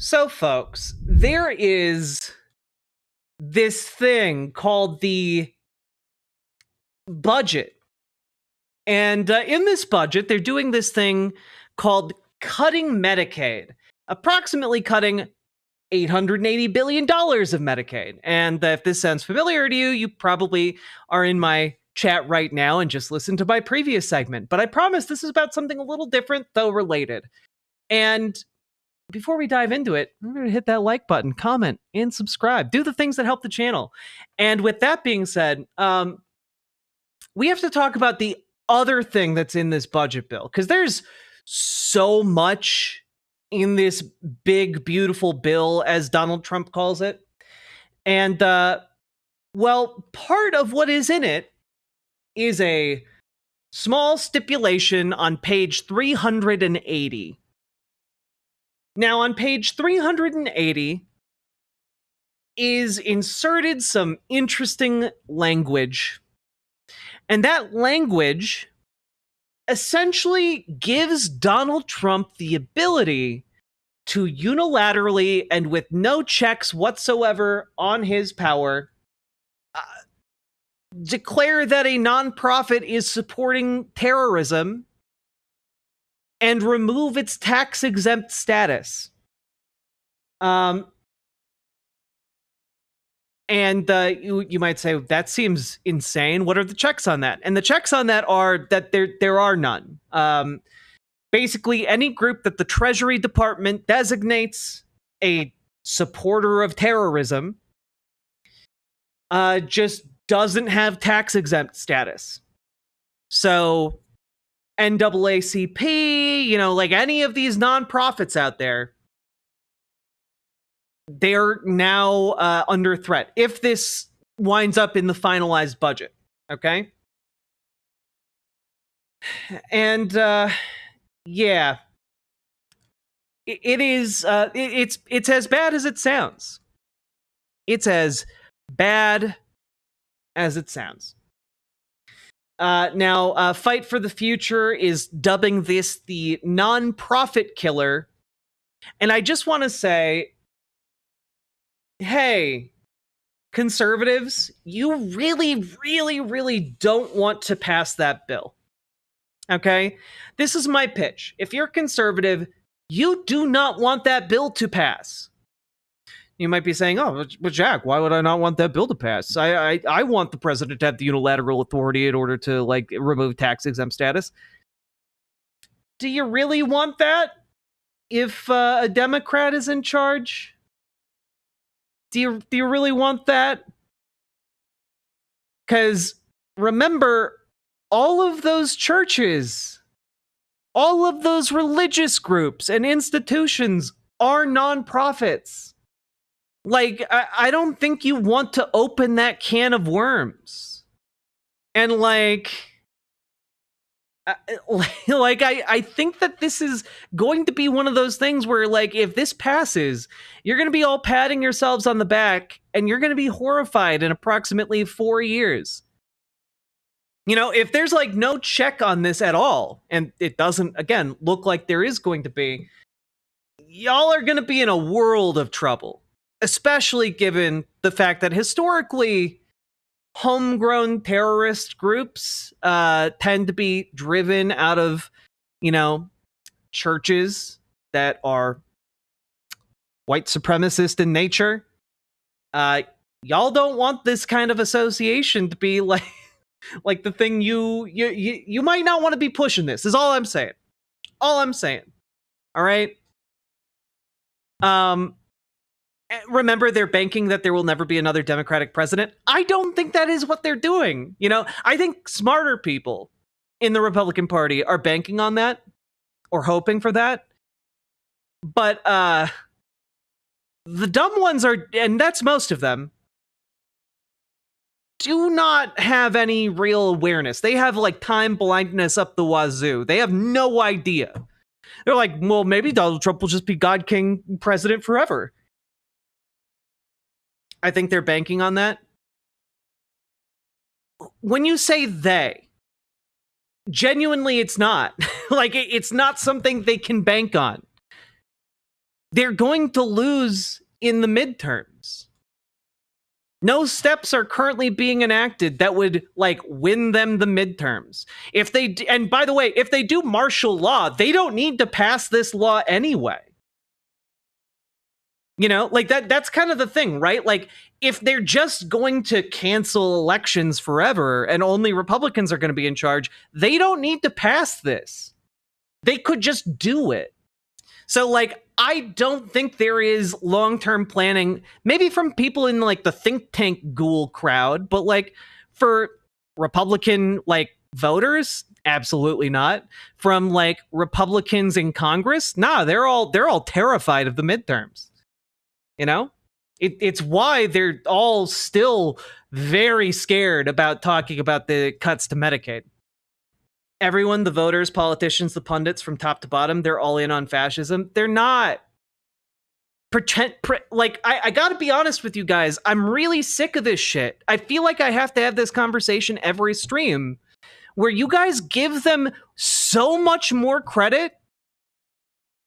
So, folks, there is this thing called the budget. And in this budget, they're doing this thing called cutting Medicaid, approximately cutting $880 billion of Medicaid. And if this sounds familiar to you, you probably are in my chat right now and just listened to my previous segment. But I promise this is about something a little different, though related. And before we dive into it, remember to hit that like button, comment, and subscribe. Do the things that help the channel. And with that being said, we have to talk about the other thing that's in this budget bill, because there's so much in this big, beautiful bill, as Donald Trump calls it. And, well, part of what is in it is a small stipulation on page 380. Now, on page 380 is inserted some interesting language. And that language essentially gives Donald Trump the ability to unilaterally and with no checks whatsoever on his power declare that a nonprofit is supporting terrorism and remove its tax-exempt status. And you might say, that seems insane. What are the checks on that? And the checks on that are that there are none. Basically, any group that the Treasury Department designates a supporter of terrorism just doesn't have tax-exempt status. So NAACP, like any of these nonprofits out there, they're now under threat if this winds up in the finalized budget. Okay. And yeah, it's as bad as it sounds. It's as bad as it sounds. Now, Fight for the Future is dubbing this the nonprofit killer. And I just want to say, hey, conservatives, you really, really, really don't want to pass that bill. Okay? This is my pitch. If you're conservative, you do not want that bill to pass. You might be saying, oh, but Jack, why would I not want that bill to pass? I want the president to have the unilateral authority in order to, like, remove tax-exempt status. Do you really want that if a Democrat is in charge? Do you really want that? Because remember, all of those churches, all of those religious groups and institutions are nonprofits. Like, I don't think you want to open that can of worms. And like I think that this is going to be one of those things where, like, if this passes, you're going to be all patting yourselves on the back and you're going to be horrified in approximately 4 years. If there's like no check on this at all, and it doesn't, again, look like there is going to be, y'all are going to be in a world of trouble, especially given the fact that historically, homegrown terrorist groups tend to be driven out of, churches that are white supremacist in nature. Y'all don't want this kind of association to be like the thing you might not want to be pushing. This is all I'm saying. All right. Remember, they're banking that there will never be another Democratic president. I don't think that is what they're doing. I think smarter people in the Republican Party are banking on that or hoping for that. But the dumb ones are, and that's most of them, do not have any real awareness. They have like time blindness up the wazoo. They have no idea. They're like, well, maybe Donald Trump will just be God King president forever. I think they're banking on that. When you say they, genuinely, it's not. Like, it's not something they can bank on. they're going to lose in the midterms. No steps are currently being enacted that would like win them the midterms. If they, and by the way, if they do martial law, they don't need to pass this law anyway. You know, like that's kind of the thing, right? Like if they're just going to cancel elections forever and only Republicans are going to be in charge, they don't need to pass this. They could just do it. So like I don't think there is long-term planning, maybe from people in like the think tank ghoul crowd, but like for Republican like voters, absolutely not. From like Republicans in Congress, nah, they're all terrified of the midterms. You know? It's why they're all still very scared about talking about the cuts to Medicaid. Everyone, the voters, politicians, the pundits from top to bottom, they're all in on fascism. They're not. I gotta be honest with you guys. I'm really sick of this shit. I feel like I have to have this conversation every stream where you guys give them so much more credit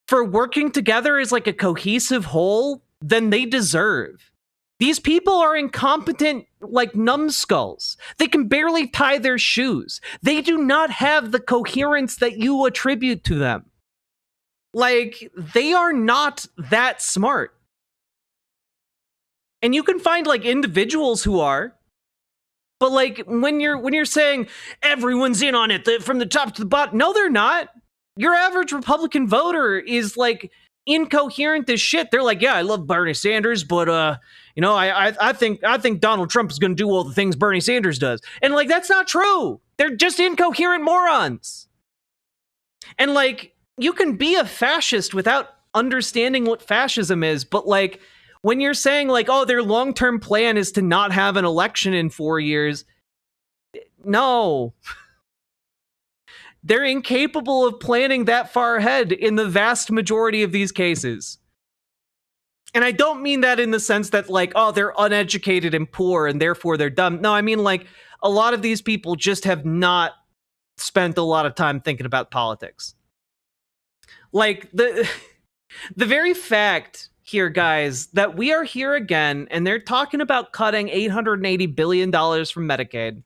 for working together as like a cohesive whole than they deserve. These people are incompetent, like numbskulls. They can barely tie their shoes. They do not have the coherence that you attribute to them. Like, they are not that smart. And you can find like individuals who are, but like when you're saying everyone's in on it from the top to the bottom, no, they're not. Your average Republican voter is like incoherent as shit. They're like, yeah, I love Bernie Sanders, but you know, I think Donald Trump is going to do all the things Bernie Sanders does. And like, that's not true. They're just incoherent morons. And like, you can be a fascist without understanding what fascism is. But like, when you're saying like, oh, their long-term plan is to not have an election in 4 years. No. They're incapable of planning that far ahead in the vast majority of these cases. And I don't mean that in the sense that like, oh, they're uneducated and poor and therefore they're dumb. No, I mean like a lot of these people just have not spent a lot of time thinking about politics. Like the very fact here, guys, that we are here again and they're talking about cutting $880 billion from Medicaid.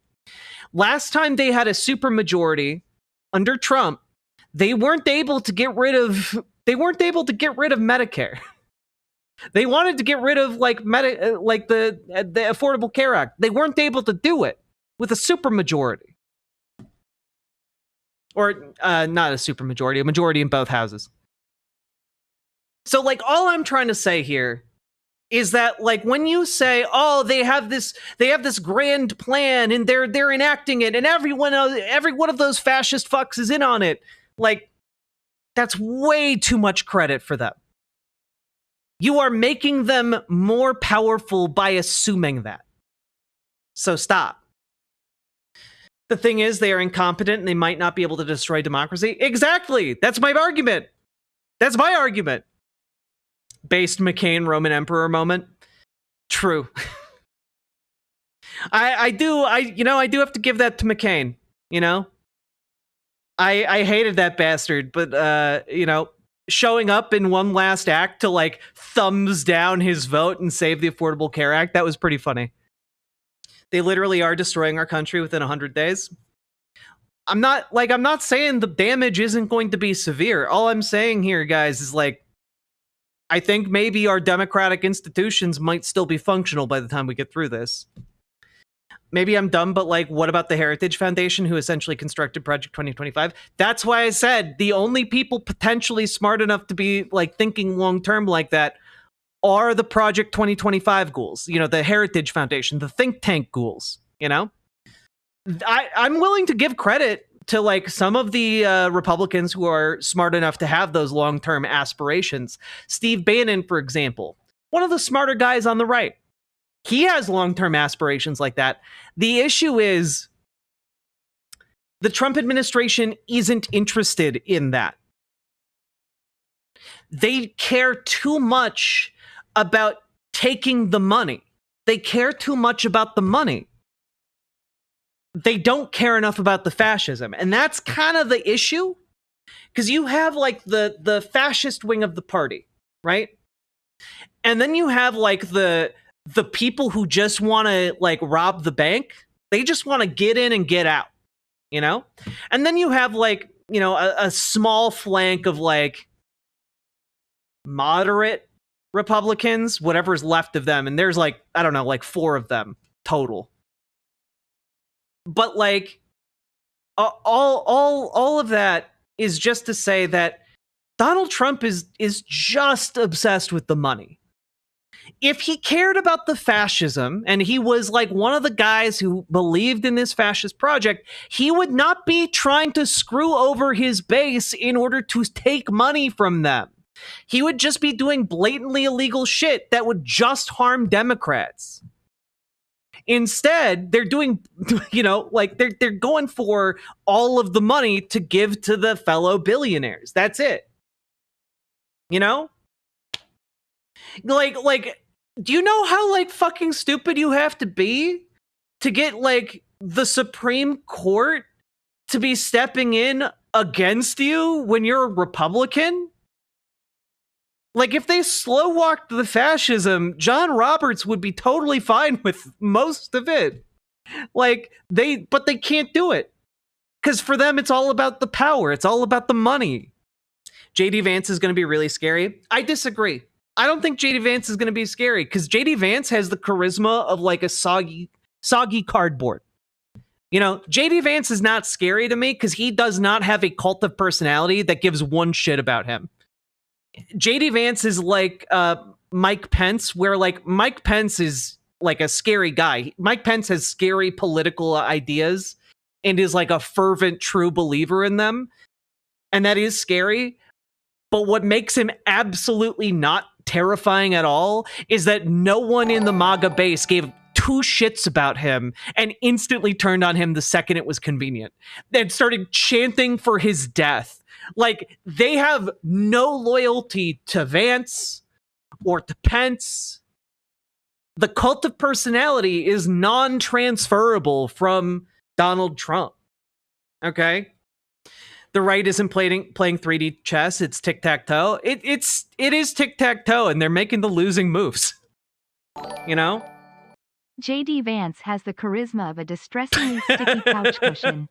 Last time they had a supermajority under Trump, they weren't able to get rid of Medicare. They wanted to get rid of like the Affordable Care Act. They weren't able to do it with a supermajority. Or not a supermajority, a majority in both houses. So like all I'm trying to say here is that like when you say, oh, they have this grand plan and they're enacting it and every one of those fascist fucks is in on it, like that's way too much credit for them. You are making them more powerful by assuming that. So stop. The thing is, they are incompetent and they might not be able to destroy democracy. Exactly. That's my argument. Based McCain Roman Emperor moment. True. I do have to give that to McCain, you know? I hated that bastard, but you know, showing up in one last act to like thumbs down his vote and save the Affordable Care Act, that was pretty funny. They literally are destroying our country within 100 days. I'm not saying the damage isn't going to be severe. All I'm saying here, guys, is like, I think maybe our democratic institutions might still be functional by the time we get through this. Maybe I'm dumb, but like, what about the Heritage Foundation, who essentially constructed Project 2025? That's why I said the only people potentially smart enough to be like thinking long-term like that are the Project 2025 ghouls, you know, the Heritage Foundation, the think tank ghouls, you know? I'm willing to give credit to like some of the Republicans who are smart enough to have those long-term aspirations. Steve Bannon, for example, one of the smarter guys on the right. He has long-term aspirations like that. The issue is the Trump administration isn't interested in that. They care too much about taking the money. They care too much about the money. They don't care enough about the fascism. And that's kind of the issue. Because you have like the fascist wing of the party, right? And then you have like the people who just want to like rob the bank. They just want to get in and get out, you know? And then you have like, you know, a small flank of like moderate Republicans, whatever's left of them. And there's like, I don't know, like 4 of them total. But like all of that is just to say that Donald Trump is just obsessed with the money. If he cared about the fascism and he was like one of the guys who believed in this fascist project, he would not be trying to screw over his base in order to take money from them. He would just be doing blatantly illegal shit that would just harm Democrats. Instead, they're doing, you know, like they're going for all of the money to give to the fellow billionaires. That's it. You know? Like, do you know how like fucking stupid you have to be to get like the Supreme Court to be stepping in against you when you're a Republican? Like, if they slow walked the fascism, John Roberts would be totally fine with most of it. Like, but they can't do it. Because for them, it's all about the power. It's all about the money. JD Vance is going to be really scary. I disagree. I don't think JD Vance is going to be scary because JD Vance has the charisma of like a soggy cardboard. You know, JD Vance is not scary to me because he does not have a cult of personality that gives one shit about him. JD Vance is like Mike Pence, where like Mike Pence is like a scary guy. Mike Pence has scary political ideas and is like a fervent, true believer in them. And that is scary. But what makes him absolutely not terrifying at all is that no one in the MAGA base gave 2 shits about him and instantly turned on him the second it was convenient. And started chanting for his death. Like, they have no loyalty to Vance or to Pence. The cult of personality is non-transferable from Donald Trump. Okay? The right isn't playing 3D chess, it's tic-tac-toe. It is tic-tac-toe, and they're making the losing moves. You know? JD Vance has the charisma of a distressingly sticky couch cushion.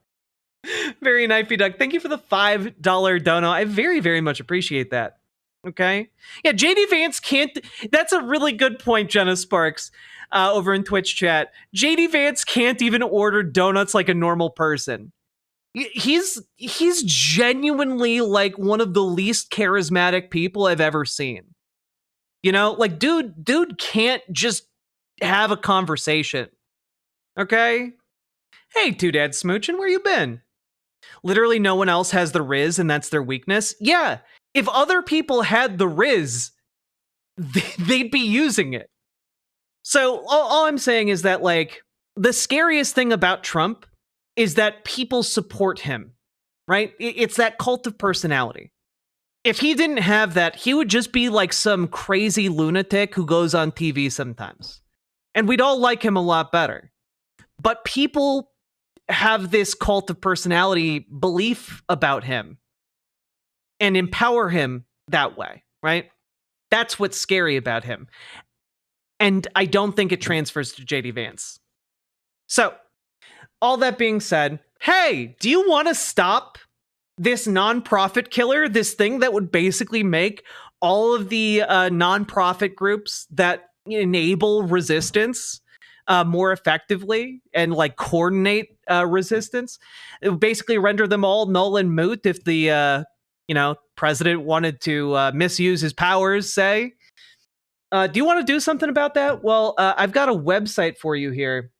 Very knifey duck. Thank you for the $5 dono. I very, very much appreciate that. Okay? Yeah, JD Vance can't... That's a really good point, Jenna Sparks, over in Twitch chat. JD Vance can't even order donuts like a normal person. He's genuinely like one of the least charismatic people I've ever seen. You know, like dude can't just have a conversation. Okay? Hey, Two Dad Smoochin', where you been? Literally no one else has the Riz and that's their weakness. Yeah, if other people had the Riz, they'd be using it. So all I'm saying is that like the scariest thing about Trump is that people support him, right? It's that cult of personality. If he didn't have that, he would just be like some crazy lunatic who goes on TV sometimes. And we'd all like him a lot better. But people have this cult of personality belief about him and empower him that way, right? That's what's scary about him. And I don't think it transfers to JD Vance. So, all that being said, hey, do you want to stop this nonprofit killer, this thing that would basically make all of the nonprofit groups that enable resistance more effectively and like coordinate resistance? It would basically render them all null and moot if the president wanted to misuse his powers, say. Do you want to do something about that? Well, I've got a website for you here.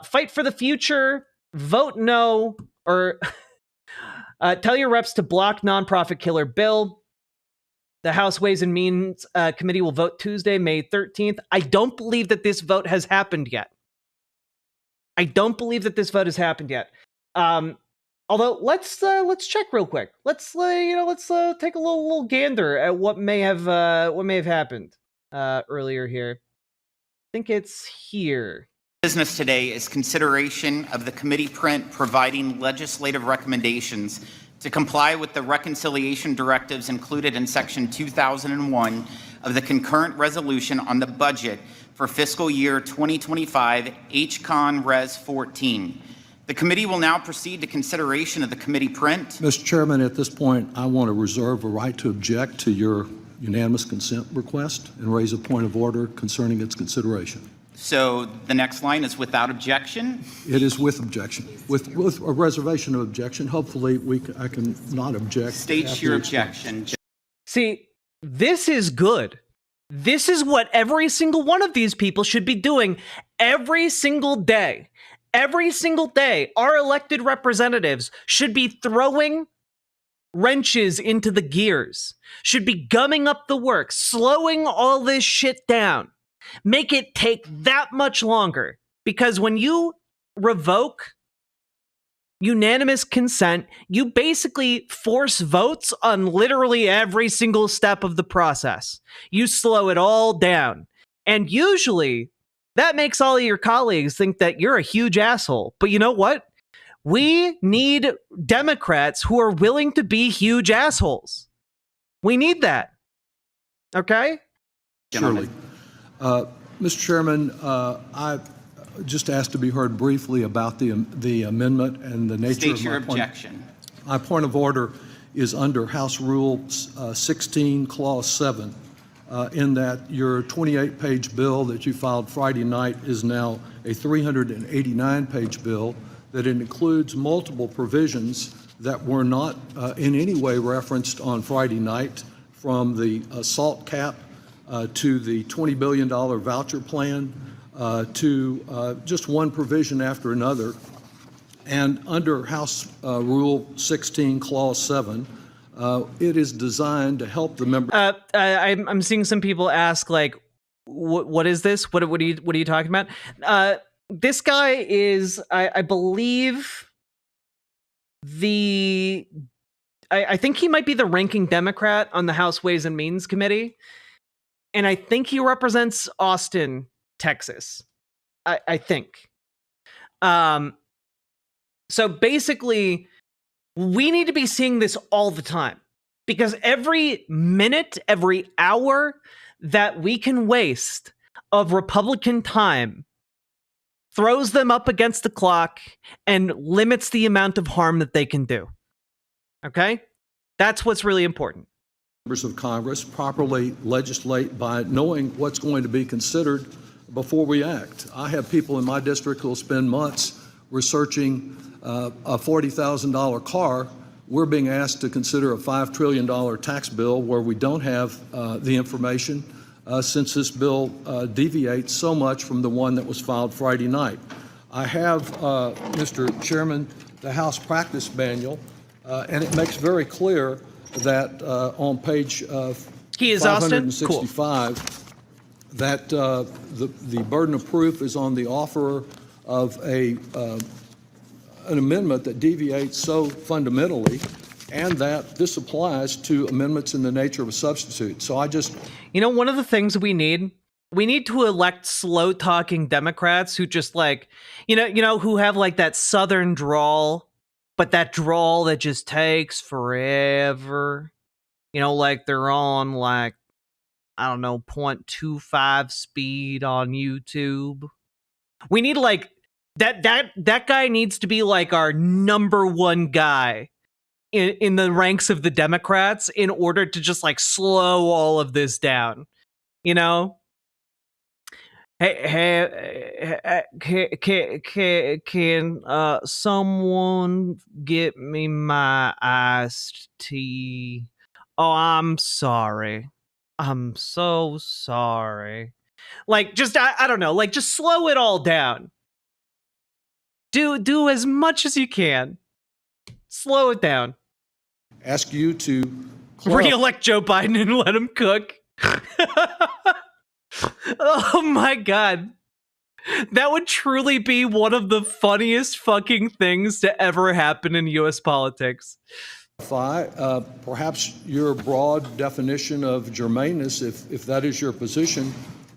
Fight for the future, vote no, or tell your reps to block nonprofit killer bill. The House Ways and Means Committee will vote Tuesday, May 13th. I don't believe that this vote has happened yet. Although let's check real quick. Let's take a little gander at what may have happened earlier here. I think it's here. Business today is consideration of the committee print providing legislative recommendations to comply with the reconciliation directives included in Section 2001 of the concurrent resolution on the budget for fiscal year 2025, HCON Res 14. The committee will now proceed to consideration of the committee print. Mr. Chairman, at this point, I want to reserve a right to object to your unanimous consent request and raise a point of order concerning its consideration. So the next line is without objection? It is with objection, with a reservation of objection. Hopefully, I can not object. State your objection. See, this is good. This is what every single one of these people should be doing every single day. Every single day, our elected representatives should be throwing wrenches into the gears, should be gumming up the work, slowing all this shit down. Make it take that much longer. Because when you revoke unanimous consent, you basically force votes on literally every single step of the process. You slow it all down. And usually, that makes all of your colleagues think that you're a huge asshole. But you know what? We need Democrats who are willing to be huge assholes. We need that. Okay? Surely. Mr. Chairman, I just asked to be heard briefly about the amendment and the nature State of your my point. objection. My point of order is under House Rule 16, Clause 7, in that your 28-page bill that you filed Friday night is now a 389-page bill, that it includes multiple provisions that were not in any way referenced on Friday night, from the SALT cap to the $20 billion voucher plan, to just one provision after another. And under House Rule 16, Clause 7, it is designed to help the members. I'm seeing some people ask, like, what is this? What are you talking about? This guy is, I believe, I think he might be the ranking Democrat on the House Ways and Means Committee. And I think he represents Austin, Texas. I think. So basically, we need to be seeing this all the time, because every minute, every hour that we can waste of Republican time throws them up against the clock and limits the amount of harm that they can do. Okay? That's what's really important. Members of Congress properly legislate by knowing what's going to be considered before we act. I have people in my district who will spend months researching a $40,000 car. We're being asked to consider a $5 trillion tax bill where we don't have the information, since this bill deviates so much from the one that was filed Friday night. I have, Mr. Chairman, the House Practice Manual, and it makes very clear that on page 565, cool, that the burden of proof is on the offerer of an amendment that deviates so fundamentally, and that this applies to amendments in the nature of a substitute. So I just... You know, one of the things we need to elect slow-talking Democrats who just, like, you know, who have, like, that Southern drawl, but that drawl that just takes forever. You know, like, they're on, like, I don't know, 0.25 speed on YouTube. We need, like, that guy needs to be, like, our number one guy in the ranks of the Democrats in order to just, like, slow all of this down, you know? Hey, can someone get me my iced tea? Oh, I'm sorry. I'm so sorry. Like, just, I don't know, like, just slow it all down. Do as much as you can. Slow it down. Ask you to re-elect Joe Biden and let him cook. Oh my God. That would truly be one of the funniest fucking things to ever happen in US politics. Perhaps your broad definition of germaneness, if that is your position,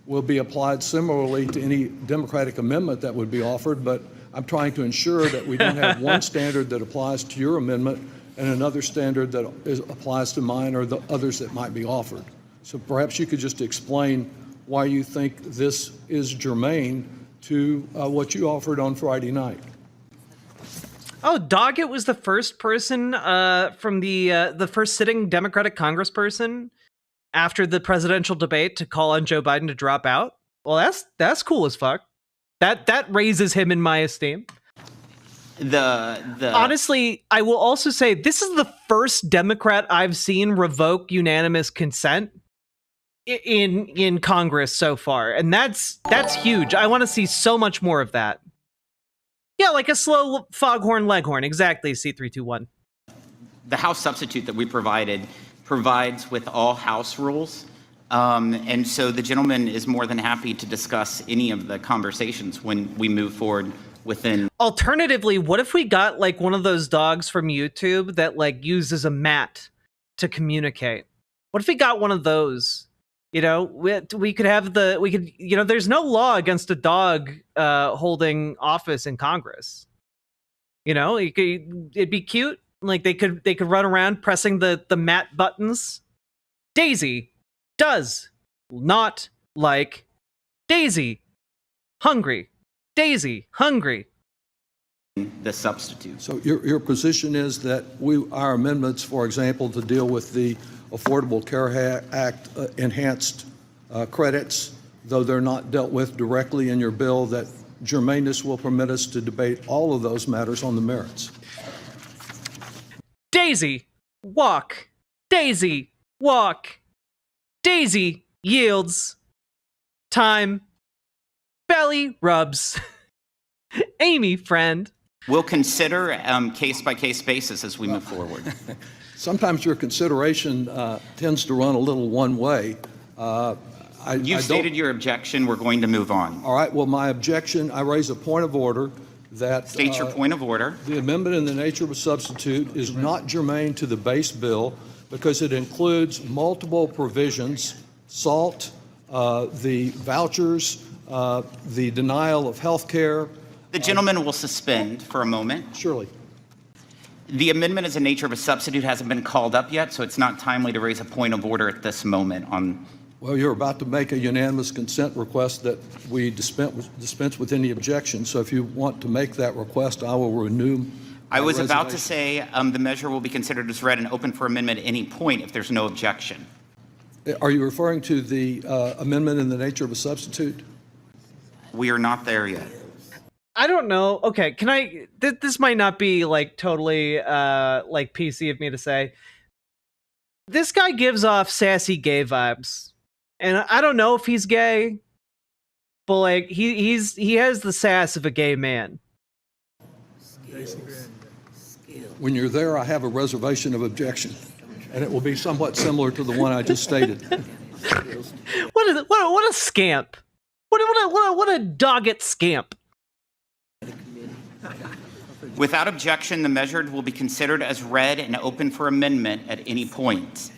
will be applied similarly to any Democratic amendment that would be offered. But I'm trying to ensure that we don't have one standard that applies to your amendment and another standard that applies to mine or the others that might be offered. So perhaps you could just explain why you think this is germane to what you offered on Friday night. Oh, Doggett was the first person from the first sitting Democratic congressperson after the presidential debate to call on Joe Biden to drop out. Well, that's cool as fuck. That raises him in my esteem. Honestly, I will also say this is the first Democrat I've seen revoke unanimous consent in Congress so far, and that's huge. I want to see so much more of that. Yeah, like a slow foghorn leghorn. Exactly, C321. The House substitute that we provides with all House rules. And so the gentleman is more than happy to discuss any of the conversations when we move forward within. Alternatively, what if we got like one of those dogs from YouTube that like uses a mat to communicate? What if we got one of those? You know, we could have there's no law against a dog holding office in Congress. You know, it'd be cute. Like they could run around pressing the mat buttons. Daisy does not like Daisy. Hungry. Daisy hungry. The substitute. So your position is that our amendments, for example, to deal with the Affordable Care Act enhanced credits, though they're not dealt with directly in your bill, that germaneness will permit us to debate all of those matters on the merits. Daisy, walk. Daisy, walk. Daisy yields. Time. Belly rubs. Amy, friend. We'll consider case-by-case basis as we move forward. Sometimes your consideration tends to run a little one way. You've stated your objection. We're going to move on. All right. Well, my objection, I raise a point of order that State your point of order. The amendment in the nature of a substitute is not germane to the base bill because it includes multiple provisions, SALT, the vouchers, the denial of health care. The gentleman will suspend for a moment. Surely. The amendment as a nature of a substitute hasn't been called up yet, so it's not timely to raise a point of order at this moment on. Well, you're about to make a unanimous consent request that we dispense with any objection. So if you want to make that request, I will renew. I was about to say the measure will be considered as read and open for amendment at any point if there's no objection. Are you referring to the amendment in the nature of a substitute? We are not there yet. I don't know. Okay, can I? This might not be like totally like PC of me to say. This guy gives off sassy gay vibes, and I don't know if he's gay, but like he has the sass of a gay man. When you're there, I have a reservation of objection, and it will be somewhat similar to the one I just stated. What a scamp! What a dogged scamp! Without objection, the measure will be considered as read and open for amendment at any point.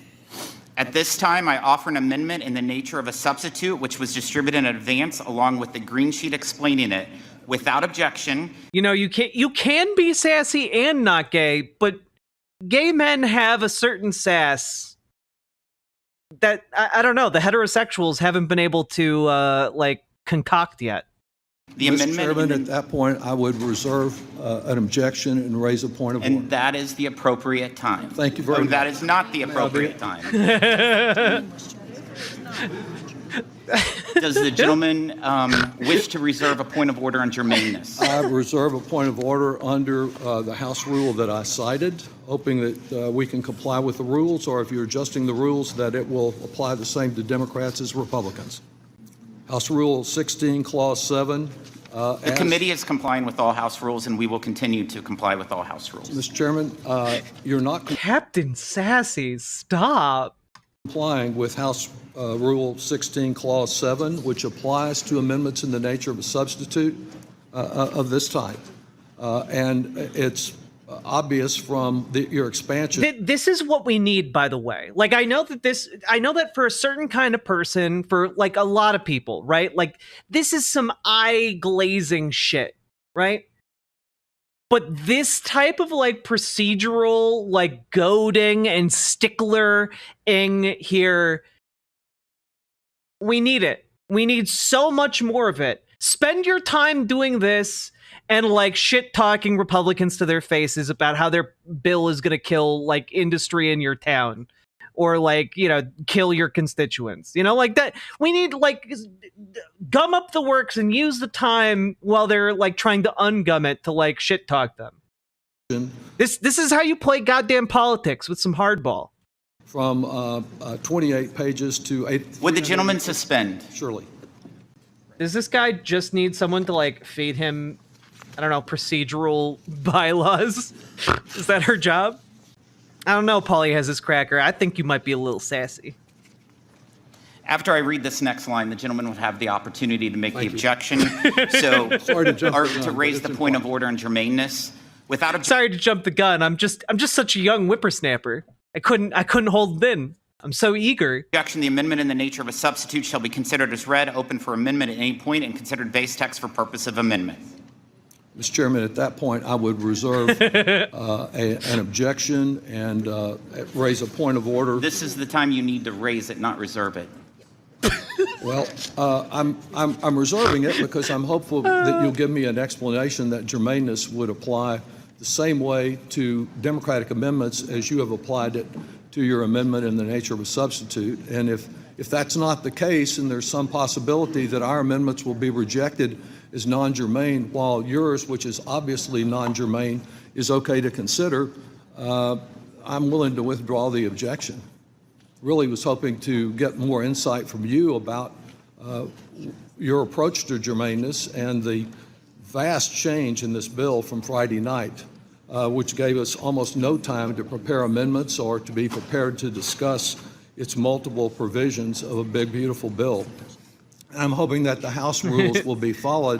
At this time, I offer an amendment in the nature of a substitute, which was distributed in advance along with the green sheet explaining it. Without objection. You know, you can be sassy and not gay, but gay men have a certain sass that I don't know. The heterosexuals haven't been able to like concoct yet. The Mr. amendment. Chairman, at that point, I would reserve an objection and raise a point of order. And that is the appropriate time. Thank you very much. That is not the appropriate time. Does the gentleman wish to reserve a point of order on germaneness? I reserve a point of order under the House rule that I cited, hoping that we can comply with the rules, or if you're adjusting the rules, that it will apply the same to Democrats as Republicans. House Rule 16, Clause 7. The committee is complying with all House rules, and we will continue to comply with all House rules. Mr. Chairman, you're not Captain Sassy, stop. complying with House Rule 16, Clause 7, which applies to amendments in the nature of a substitute of this type. And it's obvious from your expansion. This is what we need, by the way. Like, I know that for a certain kind of person, for like a lot of people, right? Like, this is some eye glazing shit, right? But this type of like procedural, like goading and sticklering here, we need it. We need so much more of it. Spend your time doing this and like shit talking Republicans to their faces about how their bill is going to kill like industry in your town or like, you know, kill your constituents. You know, like that. We need like gum up the works and use the time while they're like trying to ungum it to like shit talk them. This is how you play goddamn politics with some hardball. From 28 pages to 8. Would the gentleman suspend? Surely. Does this guy just need someone to like feed him, I don't know, procedural bylaws? Is that her job? I don't know. Paulie has his cracker. I think you might be a little sassy. After I read this next line, the gentleman would have the opportunity to make the objection. So, Sorry to jump or the gun, to but raise it's the point of important. order and germaneness. Without Sorry to jump the gun. I'm just such a young whippersnapper. I couldn't hold it in. I'm so eager. objection, the amendment in the nature of a substitute shall be considered as read, open for amendment at any point, and considered base text for purpose of amendment. Mr. Chairman, at that point, I would reserve an objection and raise a point of order. This is the time you need to raise it, not reserve it. Well, I'm reserving it because I'm hopeful that you'll give me an explanation that germaneness would apply the same way to Democratic amendments as you have applied it to your amendment in the nature of a substitute. And if that's not the case, and there's some possibility that our amendments will be rejected as non-germane, while yours, which is obviously non-germane, is okay to consider, I'm willing to withdraw the objection. Really was hoping to get more insight from you about your approach to germaneness and the vast change in this bill from Friday night, which gave us almost no time to prepare amendments or to be prepared to discuss its multiple provisions of a big, beautiful bill. And I'm hoping that the House rules will be followed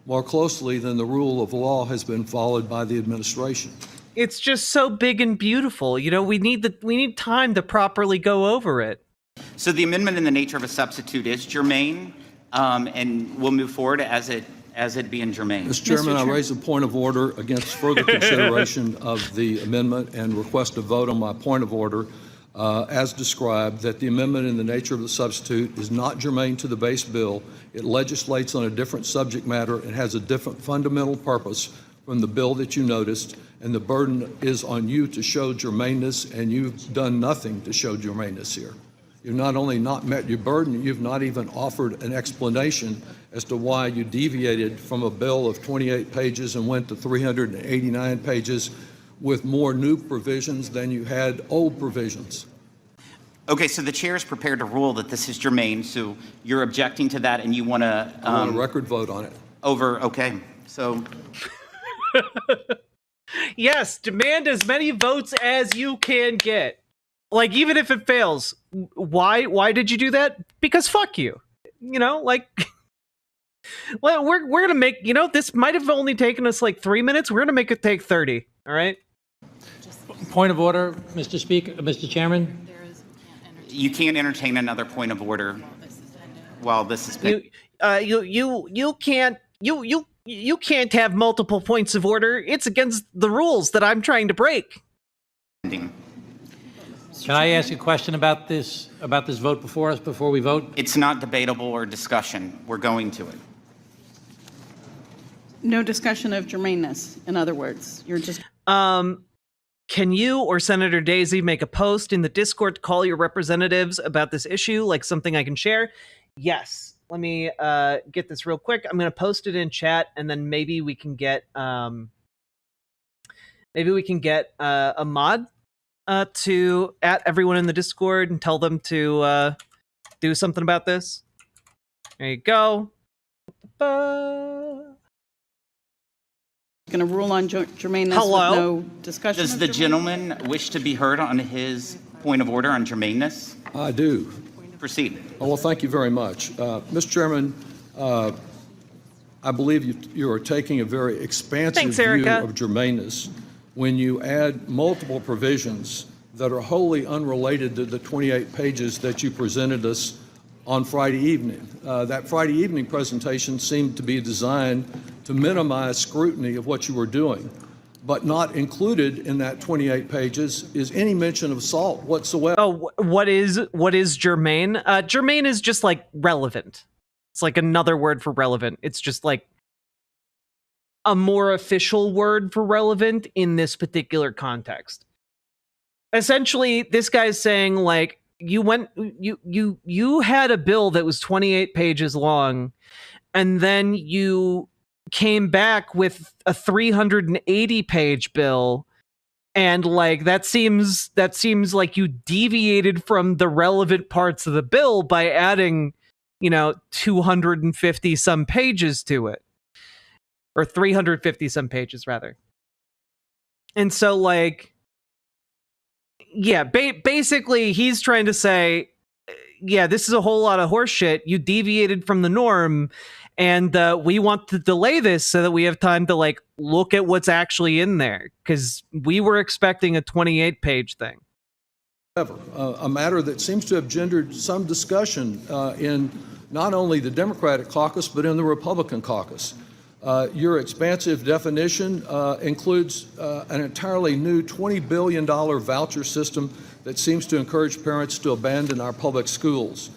more closely than the rule of law has been followed by the administration. It's just so big and beautiful. You know, we need time to properly go over it. So the amendment in the nature of a substitute is germane, and we'll move forward as it being germane. Mr. Chairman, I raise a point of order against further consideration of the amendment and request a vote on my point of order as described, that the amendment in the nature of the substitute is not germane to the base bill. It legislates on a different subject matter and has a different fundamental purpose from the bill that you noticed, and the burden is on you to show germaneness, and you've done nothing to show germaneness here. You've not only not met your burden, you've not even offered an explanation as to why you deviated from a bill of 28 pages and went to 389 pages with more new provisions than you had old provisions. Okay, so the chair is prepared to rule that this is germane, so you're objecting to that and you want to... I want a record vote on it. Okay, so... Yes, demand as many votes as you can get. Like, even if it fails, why did you do that? Because fuck you. You know, like... Well, we're going to make, you know, this might have only taken us like 3 minutes. We're going to make it take 30, all right? Point of order, Mr. Speaker, Mr. Chairman. You can't entertain another point of order while this is You can't have multiple points of order. It's against the rules that I'm trying to break. pending. Can I ask a question about this vote before us, before we vote? It's not debatable or discussion. We're going to it. No discussion of germaneness, in other words. You're just... Can you or Senator Daisy make a post in the Discord to call your representatives about this issue, like something I can share? Yes. Let me get this real quick. I'm going to post it in chat, and then maybe we can get a mod to at everyone in the Discord and tell them to do something about this. There you go. Going to rule on germaneness Hello? with no discussion Does of the germaneness? gentleman wish to be heard on his point of order on germaneness? I do. Proceed. Oh, well, thank you very much. Mr. Chairman, I believe you are taking a very expansive Thanks, view Erica. of germaneness when you add multiple provisions that are wholly unrelated to the 28 pages that you presented us on Friday evening. That Friday evening presentation seemed to be designed to minimize scrutiny of what you were doing. but not included in that 28 pages is any mention of assault whatsoever. Oh, what is germane? Germane is just like relevant. It's like another word for relevant. It's just like a more official word for relevant in this particular context. Essentially, this guy's saying like you had a bill that was 28 pages long, and then you came back with a 380 page bill, and like that seems like you deviated from the relevant parts of the bill by adding 250 some pages to it, or 350 some pages rather. And so like yeah, basically he's trying to say, yeah, this is a whole lot of horseshit. You deviated from the norm, and we want to delay this so that we have time to like look at what's actually in there, because we were expecting a 28-page thing. A matter that seems to have gendered some discussion in not only the Democratic caucus, but in the Republican caucus. Your expansive definition includes an entirely new $20 billion voucher system that seems to encourage parents to abandon our public schools.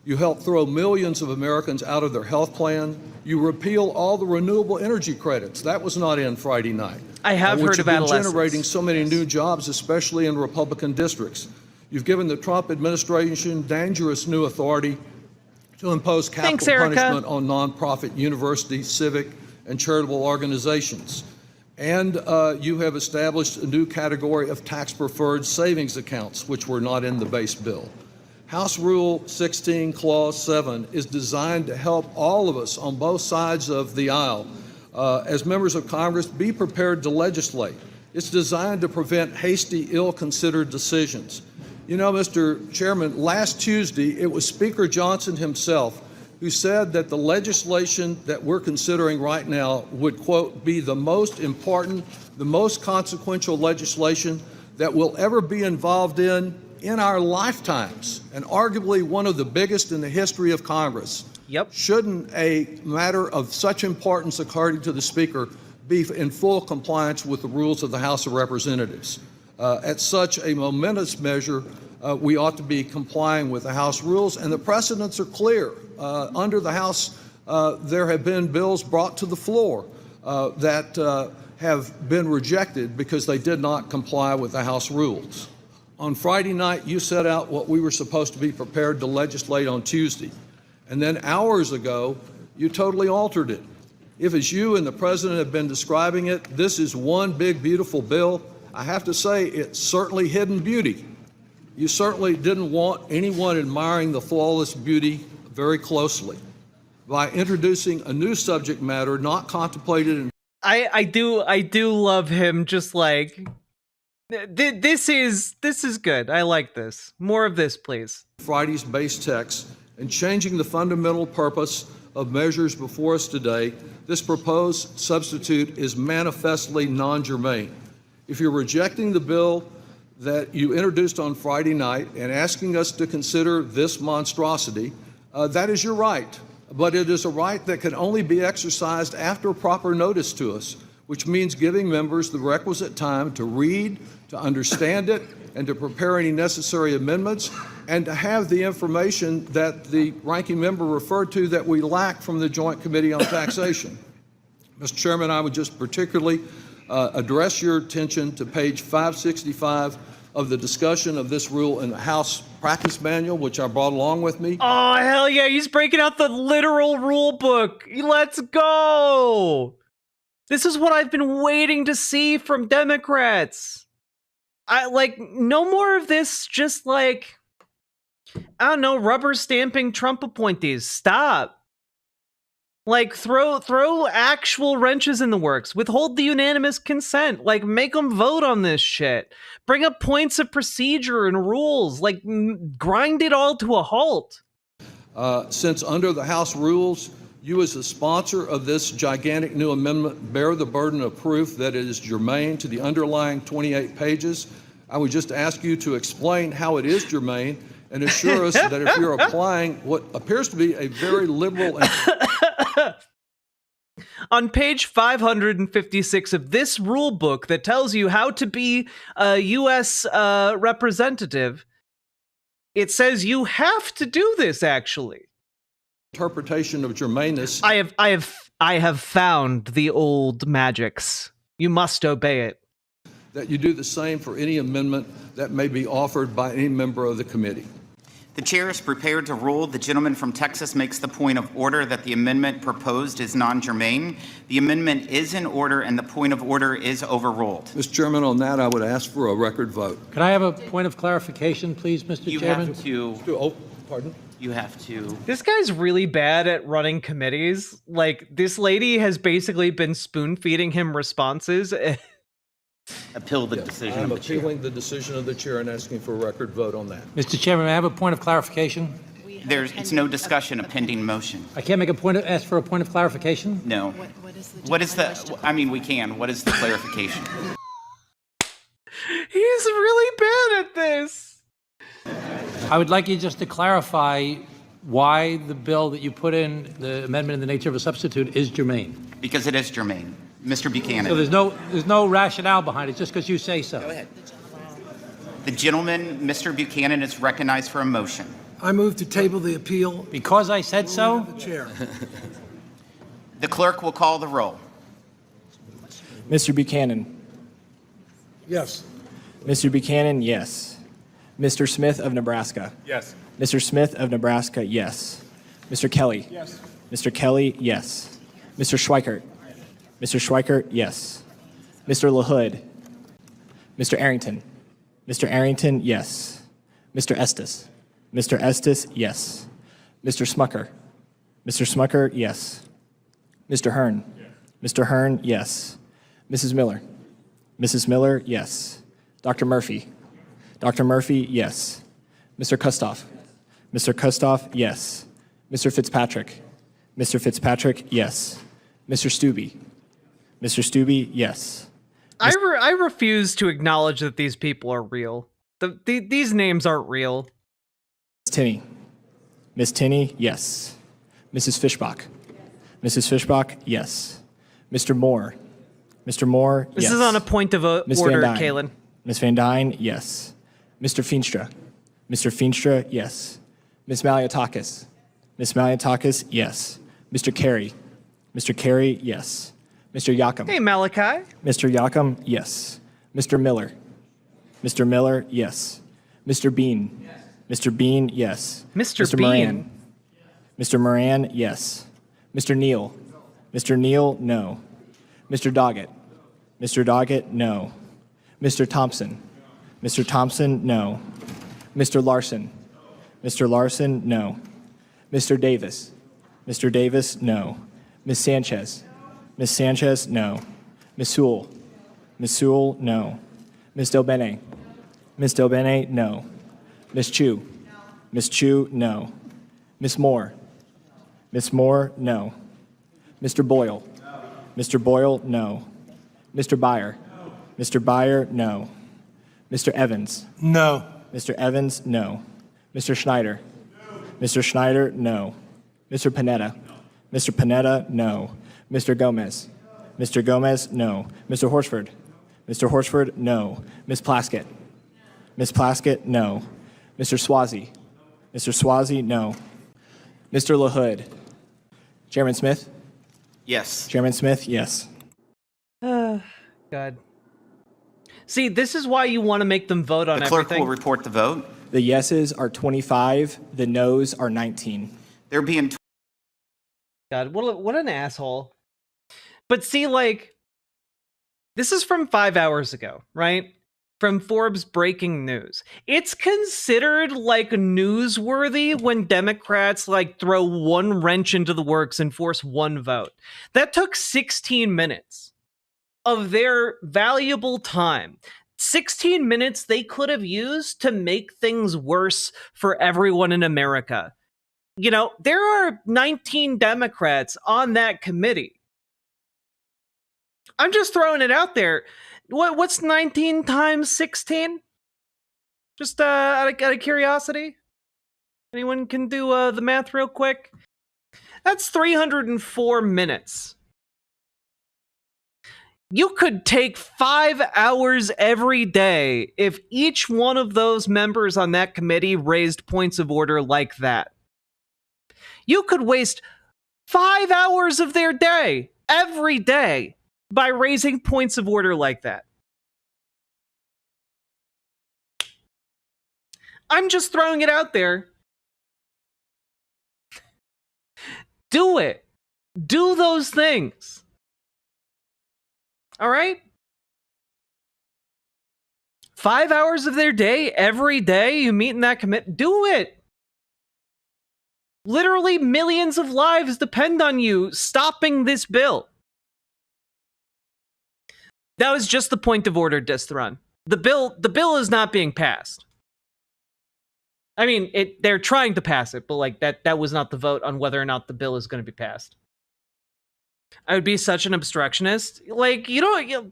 You help throw millions of Americans out of their health plan. You repeal all the renewable energy credits. That was not in Friday night. I have heard of adolescents. Which have been generating so many new jobs, especially in Republican districts. You've given the Trump administration dangerous new authority to impose capital punishment on nonprofit universities, civic, and charitable organizations. And you have established a new category of tax-preferred savings accounts, which were not in the base bill. House Rule 16, Clause 7 is designed to help all of us on both sides of the aisle, as members of Congress, be prepared to legislate. It's designed to prevent hasty, ill-considered decisions. You know, Mr. Chairman, last Tuesday, it was Speaker Johnson himself who said that the legislation that we're considering right now would, quote, be the most important, the most consequential legislation that we'll ever be involved in our lifetimes, and arguably one of the biggest in the history of Congress. Yep. Shouldn't a matter of such importance, according to the Speaker, be in full compliance with the rules of the House of Representatives? At such a momentous measure, we ought to be complying with the House rules, and the precedents are clear. Under the House, there have been bills brought to the floor that have been rejected because they did not comply with the House rules. On Friday night, you set out what we were supposed to be prepared to legislate on Tuesday, and then hours ago, you totally altered it. If, as you and the President have been describing it, this is one big, beautiful bill, I have to say it's certainly hidden beauty. You certainly didn't want anyone admiring the flawless beauty very closely. By introducing a new subject matter not contemplated in I do love him, just like this is good. I like this. More of this, please. Friday's base text and changing the fundamental purpose of measures before us today, this proposed substitute is manifestly non-germane. If you're rejecting the bill that you introduced on Friday night and asking us to consider this monstrosity, that is your right. But it is a right that can only be exercised after proper notice to us, which means giving members the requisite time to read, to understand it, and to prepare any necessary amendments, and to have the information that the ranking member referred to that we lack from the Joint Committee on Taxation. Mr. Chairman, I would just particularly address your attention to page 565 of the discussion of this rule in the House Practice Manual, which I brought along with me. Oh, hell yeah, he's breaking out the literal rule book. Let's go. This is what I've been waiting to see from Democrats. I like no more of this, just like, I don't know, rubber stamping Trump appointees. Stop. Like, throw actual wrenches in the works. Withhold the unanimous consent. Like, make them vote on this shit. Bring up points of procedure and rules. Like, grind it all to a halt. Since under the House rules, you as the sponsor of this gigantic new amendment bear the burden of proof that it is germane to the underlying 28 pages, I would just ask you to explain how it is germane and assure us that if you're applying what appears to be a very liberal and On page 556 of this rule book that tells you how to be a U.S. Representative, it says you have to do this, actually. Interpretation of germaneness. I have found the old magics. You must obey it. That you do the same for any amendment that may be offered by any member of the committee. The chair is prepared to rule. The gentleman from Texas makes the point of order that the amendment proposed is non-germane. The amendment is in order and the point of order is overruled. Mr. Chairman, on that, I would ask for a record vote. Could I have a point of clarification, please, Mr. You Chairman? have to, Oh, pardon? you have to, This guy's really bad at running committees. Like, this lady has basically been spoon-feeding him responses. appeal the Yes, decision I'm of the chair. appealing the decision of the chair and asking for a record vote on that. Mr. Chairman, may I have a point of clarification? It's no discussion, a pending motion. I can't ask for a point of clarification? No. What is the, I mean, we can. What is the clarification? He's really bad at this. I would like you just to clarify why the bill that you put in, the amendment in the nature of a substitute, is germane. Because it is germane. Mr. Buchanan. So there's no rationale behind it, just because you say so. Go ahead. The gentleman, Mr. Buchanan, is recognized for a motion. I move to table the appeal. Because I said so? The chair. The clerk will call the roll. Mr. Buchanan. Yes. Mr. Buchanan, yes. Mr. Smith of Nebraska. Yes. Mr. Smith of Nebraska, yes. Mr. Kelly. Yes. Mr. Kelly, yes. Mr. Schweikert. Mr. Schweikert, yes. Mr. LaHood. Mr. Arrington. Mr. Arrington, yes. Mr. Estes. Mr. Estes, yes. Mr. Smucker. Mr. Smucker, yes. Mr. Hearn. Mr. Hearn, yes. Mrs. Miller. Mrs. Miller, yes. Dr. Murphy. Dr. Murphy, yes. Mr. Kustoff. Mr. Kustoff, yes. Mr. Fitzpatrick. Mr. Fitzpatrick, yes. Mr. Stubbe. Mr. Stubbe, yes. I refuse to acknowledge that these people are real. These names aren't real. Ms. Tinney. Ms. Tinney, yes. Mrs. Fishbach. Mrs. Fishbach, yes. Mr. Moore. Mr. Moore, yes. This is on a point of Ms. order, Van Dyne. Kalen. Ms. Van Dyne, yes. Mr. Feenstra. Mr. Feenstra, yes. Ms. Maliotakis. Ms. Maliotakis, yes. Mr. Carey. Mr. Carey, yes. Mr. Yakum. Hey, Malachi. Mr. Yakum, yes. Mr. Miller. Mr. Miller, yes. Mr. Bean. Mr. Bean, yes. Mr. Moran. Bean. Mr. Moran, yes. Mr. Neal. Mr. Neal, no. Mr. Doggett. Mr. Doggett, no. Mr. Thompson. Mr. Thompson, no. Mr. Larson. Mr. Larson, no. Mr. Davis. Mr. Davis, no. Ms. Sanchez. Ms. Sanchez, no. Ms. Sewell. Ms. Sewell, no. Ms. Delbene. Ms. Delbene, no. Ms. Chu. Ms. Chu, no. Ms. Moore. Ms. Moore, no. Mr. Boyle. Mr. Boyle, no. Mr. Byer. Mr. Byer, no. Mr. Evans. No. Mr. Evans, no. Mr. Schneider. Mr. Schneider, no. Mr. Panetta. Mr. Panetta, no. Mr. Gomez. Mr. Gomez, no. Mr. Horsford. Mr. Horsford, no. Ms. Plaskett. Ms. Plaskett, no. Mr. Swazi. Mr. Swazi, no. Mr. LaHood. Chairman Smith? Yes. Chairman Smith, yes. God. See, this is why you want to make them vote on The clerk everything. will report the vote. The yeses are 25, the nos are 19. There being God, what an asshole. But see, like, this is from 5 hours ago, right? From Forbes Breaking News. It's considered like newsworthy when Democrats like throw one wrench into the works and force one vote. That took 16 minutes of their valuable time. 16 minutes they could have used to make things worse for everyone in America. You know, there are 19 Democrats on that committee. I'm just throwing it out there. What's 19 times 16? Just out of curiosity? Anyone can do the math real quick? That's 304 minutes You could take 5 hours every day if each one of those members on that committee raised points of order like that. You could waste 5 hours of their day every day by raising points of order like that. I'm just throwing it out there. Do it. Do those things. All right? 5 hours of their day, every day, you meet in that commit. Do it. Literally millions of lives depend on you stopping this bill. That was just the point of order, Disthrun. The bill is not being passed. I mean, they're trying to pass it, but like that was not the vote on whether or not the bill is going to be passed. I would be such an obstructionist. Like,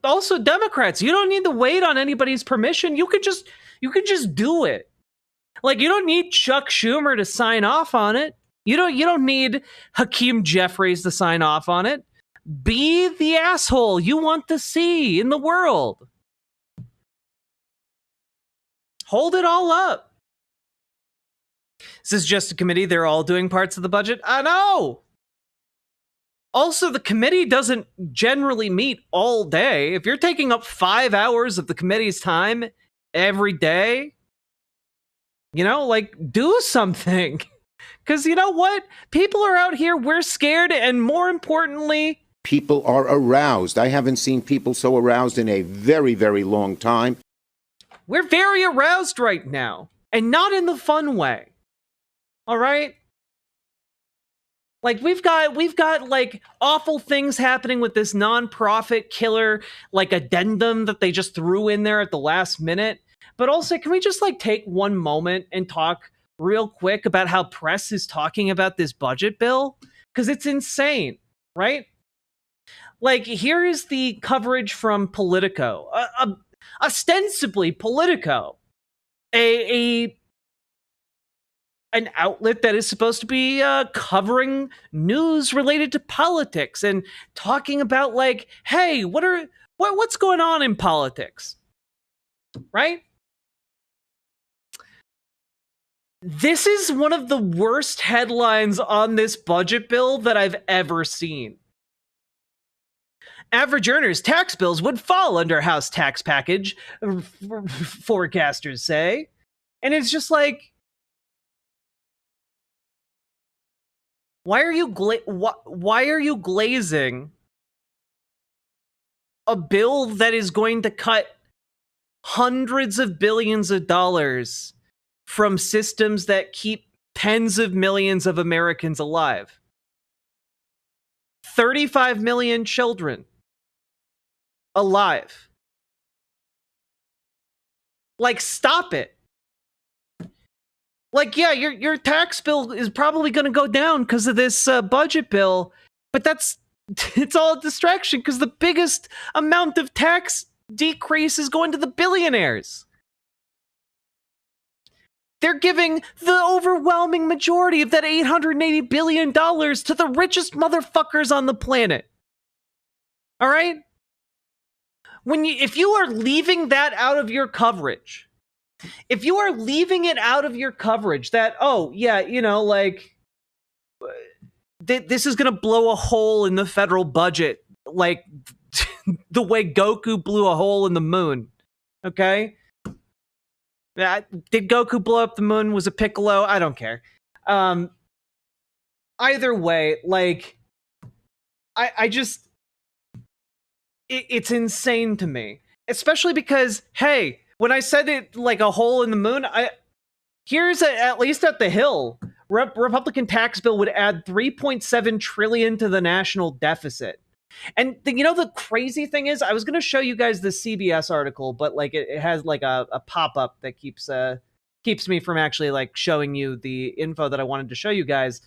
also Democrats, you don't need to wait on anybody's permission. You could just do it. Like, you don't need Chuck Schumer to sign off on it. You don't need Hakeem Jeffries to sign off on it. Be the asshole you want to see in the world. Hold it all up. This is just a committee. They're all doing parts of the budget. I know. Also, the committee doesn't generally meet all day. If you're taking up 5 hours of the committee's time every day, do something. Because you know what? People are out here, we're scared, and more importantly, people are aroused. I haven't seen people so aroused in a very, very long time. We're very aroused right now, and not in the fun way. All right? Like, we've got like awful things happening with this nonprofit killer like addendum that they just threw in there at the last minute. But also, can we just like take one moment and talk real quick about how press is talking about this budget bill? Because it's insane, right? Like, here is the coverage from Politico, ostensibly Politico, an outlet that is supposed to be covering news related to politics and talking about like, hey, what's going on in politics, right? This is one of the worst headlines on this budget bill that I've ever seen. Average earners' tax bills would fall under House tax package, forecasters say. And it's just like, why are you glazing a bill that is going to cut hundreds of billions of dollars from systems that keep tens of millions of Americans alive? 35 million children alive. Like, stop it. Like, yeah, your tax bill is probably going to go down because of this budget bill, but it's all a distraction because the biggest amount of tax decrease is going to the billionaires. They're giving the overwhelming majority of that $880 billion to the richest motherfuckers on the planet. All right? If you are leaving that out of your coverage, if you are leaving it out of your coverage that, oh, yeah, this is going to blow a hole in the federal budget, like the way Goku blew a hole in the moon, okay? Did Goku blow up the moon? Was it Piccolo? I don't care. Either way, like, it's insane to me. Especially because, hey, when I said it like a hole in the moon, here's at least at the Hill, Republican tax bill would add $3.7 trillion to the national deficit. And the crazy thing is, I was going to show you guys the CBS article, but like it has like a pop-up that keeps me from actually like showing you the info that I wanted to show you guys.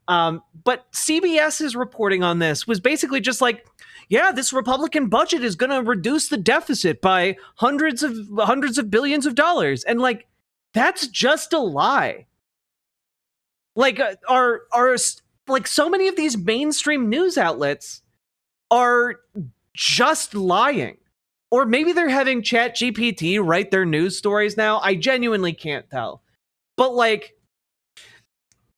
But CBS's reporting on this was basically just like, yeah, this Republican budget is going to reduce the deficit by hundreds of billions of dollars. And like, that's just a lie. Like, are like so many of these mainstream news outlets are just lying. Or maybe they're having ChatGPT write their news stories now. I genuinely can't tell. But like,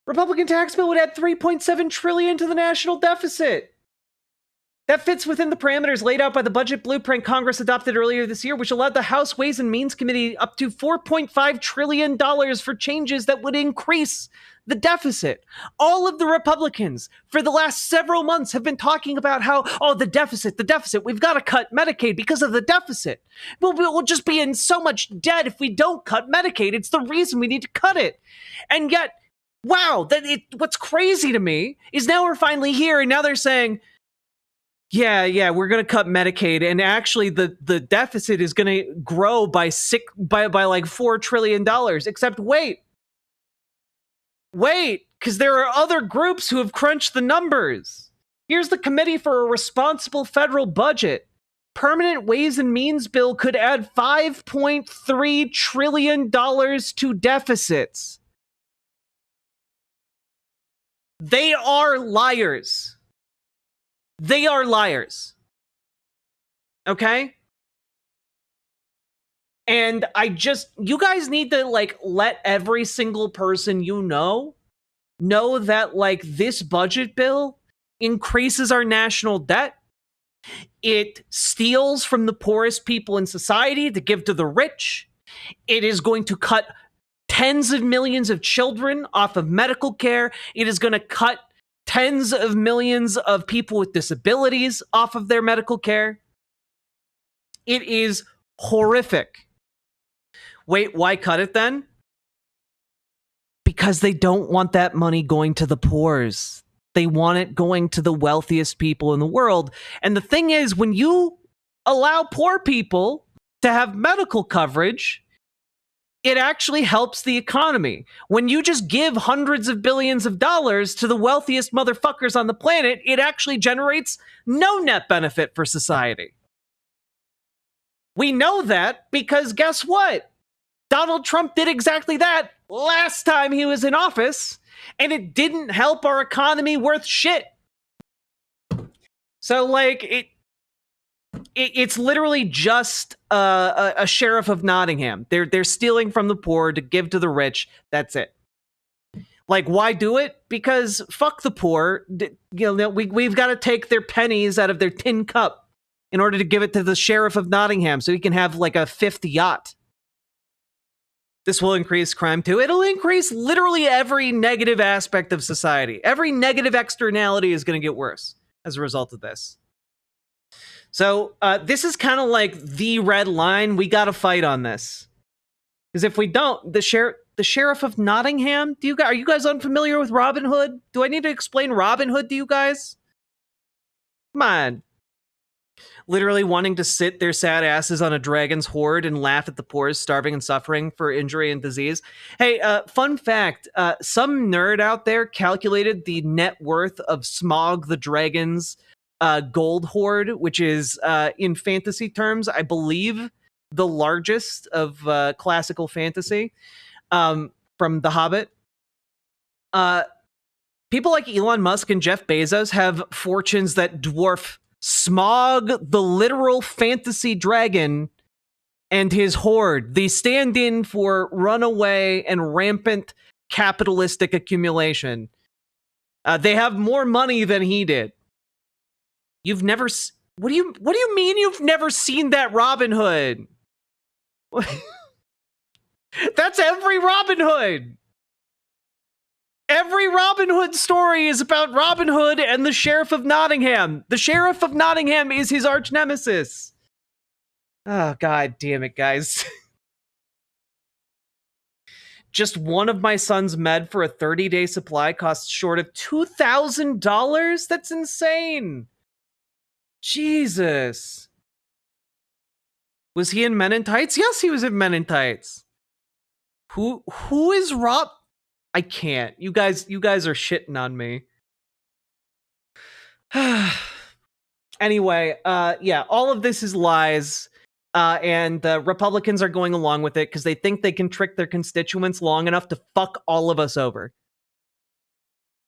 Republican tax bill would add $3.7 trillion to the national deficit. That fits within the parameters laid out by the budget blueprint Congress adopted earlier this year, which allowed the House Ways and Means Committee up to $4.5 trillion for changes that would increase the deficit. All of the Republicans for the last several months have been talking about how, oh, the deficit, we've got to cut Medicaid because of the deficit. We'll just be in so much debt if we don't cut Medicaid. It's the reason we need to cut it. And yet, wow, what's crazy to me is now we're finally here, and now they're saying, yeah, we're going to cut Medicaid, and actually the deficit is going to grow by like $4 trillion. Except wait, because there are other groups who have crunched the numbers. Here's the Committee for a Responsible Federal Budget. Permanent Ways and Means bill could add $5.3 trillion to deficits. They are liars. They are liars. Okay? And you guys need to like let every single person you know that like this budget bill increases our national debt. It steals from the poorest people in society to give to the rich. It is going to cut tens of millions of children off of medical care. It is going to cut tens of millions of people with disabilities off of their medical care. It is horrific. Wait, why cut it then? Because they don't want that money going to the poors. They want it going to the wealthiest people in the world. And the thing is, when you allow poor people to have medical coverage, it actually helps the economy. When you just give hundreds of billions of dollars to the wealthiest motherfuckers on the planet, it actually generates no net benefit for society. We know that because guess what? Donald Trump did exactly that last time he was in office, and it didn't help our economy worth shit. So, like, it's literally just a sheriff of Nottingham. They're stealing from the poor to give to the rich. That's it. Like, why do it? Because fuck the poor. You know, we've got to take their pennies out of their tin cup in order to give it to the sheriff of Nottingham so he can have like a fifth yacht. This will increase crime too. It'll increase literally every negative aspect of society. Every negative externality is going to get worse as a result of this. So this is kind of like the red line. We got to fight on this. Because if we don't, the sheriff of Nottingham, are you guys unfamiliar with Robin Hood? Do I need to explain Robin Hood to you guys? Come on. Literally wanting to sit their sad asses on a dragon's hoard and laugh at the poor starving and suffering for injury and disease. Hey, fun fact, some nerd out there calculated the net worth of Smaug the Dragon's gold hoard, which is, in fantasy terms, I believe, the largest of classical fantasy from The Hobbit. People like Elon Musk and Jeff Bezos have fortunes that dwarf Smaug, the literal fantasy dragon, and his horde, the stand-in for runaway and rampant capitalistic accumulation. They have more money than he did. You've never... What do you mean you've never seen that Robin Hood? That's every Robin Hood. Every Robin Hood story is about Robin Hood and the Sheriff of Nottingham. The Sheriff of Nottingham is his arch nemesis. Oh, God damn it, guys. Just one of my son's med for a 30-day supply costs short of $2,000? That's insane. Jesus. Was he in Men in Tights? Yes, he was in Men in Tights. Who is Rob? I can't. You guys are shitting on me. Anyway, yeah, all of this is lies. And Republicans are going along with it because they think they can trick their constituents long enough to fuck all of us over.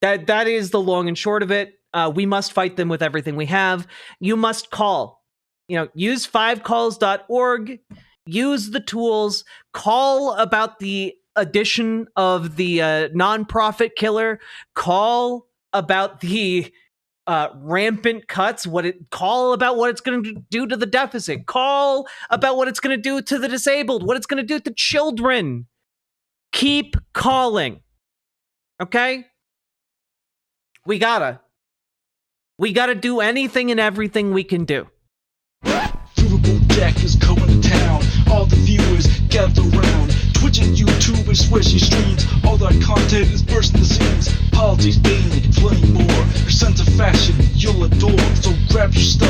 That is the long and short of it. We must fight them with everything we have. You must call. Use 5calls.org. Use the tools. Call about the addition of the nonprofit killer. Call about the rampant cuts. Call about what it's going to do to the deficit. Call about what it's going to do to the disabled. What it's going to do to children. Keep calling. Okay? We gotta do anything and everything we can do. Riverboat deck is coming to town. All the viewers gather round. Twitch and YouTube and swishy streams. All that content is bursting the seams. Politics, dating, plenty more. Your sense of fashion you'll adore. So grab your stuff.